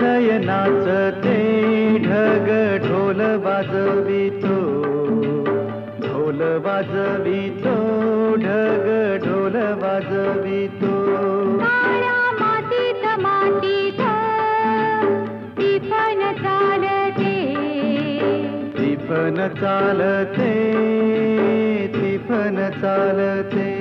थय नाचते ढग ढोल वाजवितो, ढोल वाजवितो ढग ढोल वाजवितो. काळ्या मातीत मातीत टिपण चालते, टिपण चालते, टिपण चालते.